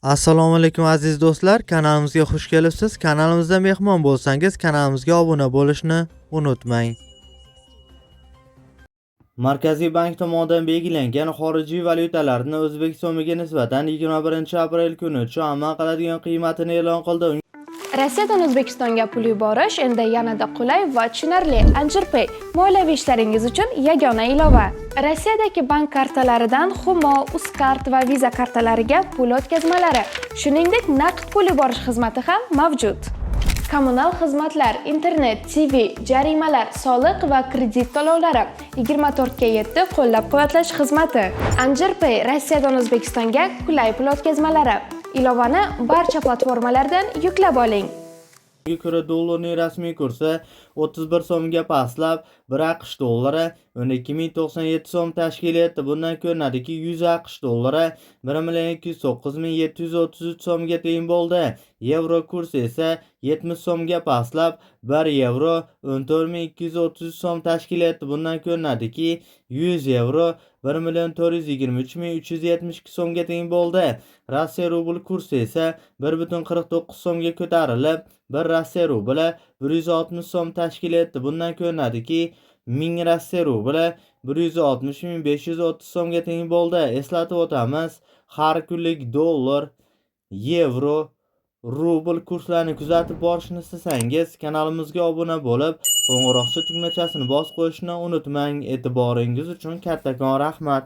Assalomu alaykum aziz do'stlar, kanalimizga xush kelibsiz. Kanalimizda mehmon bo'lsangiz, kanalimizga obuna bo'lishni unutmang. Markaziy bank tomonidan belgilangan xorijiy valyutalarni O'zbek so'miga nisbatan 21-aprel kuni uchun amal qiladigan qiymatini e'lon qildi. Rossiyadan O'zbekistonga pul yuborish endi yanada qulay va tushunarli. Anjirpay moliyaviy ishlaringiz uchun yagona ilova. Rossiyadagi bank kartalaridan Humo, Uzcard va Visa kartalariga pul o'tkazmalari, shuningdek naqd pul yuborish xizmati ham mavjud. Kommunal xizmatlar, internet, TV, jarimalar, soliq va kredit to'lovlari 24/7 qo'llab-quvvatlash xizmati. Anjirpay Rossiyadan O'zbekistonga qulay pul o'tkazmalari. Ilovani barcha platformalardan yuklab oling. Bunga ko'ra dollarning rasmiy kursi 31 so'mga pastlab, 1 AQSh dollari 12.097 so'm tashkil etdi. Bundan ko'rinadiki, 100 AQSh dollari 1.209.733 so'mga teng bo'ldi. Yevro kursi esa 70 so'mga pastlab, 1 yevro 14.233 so'm tashkil etdi. Bundan ko'rinadiki, 100 yevro 1.423.372 so'mga teng bo'ldi. Rossiya rubl kursi esa 1.49 so'mga ko'tarilib, 1 Rossiya rubli 160 so'm tashkil etdi. Bundan ko'rinadiki, 1000 Rossiya rubli 160.530 so'mga teng bo'ldi. Eslatib o'tamiz, har kunlik dollar, yevro, rubl kurslarini kuzatib borishni istasangiz, kanalimizga obuna bo'lib, qo'ng'iroqcha tugmachasini bosib qo'yishni unutmang. E'tiboringiz uchun kattakon rahmat.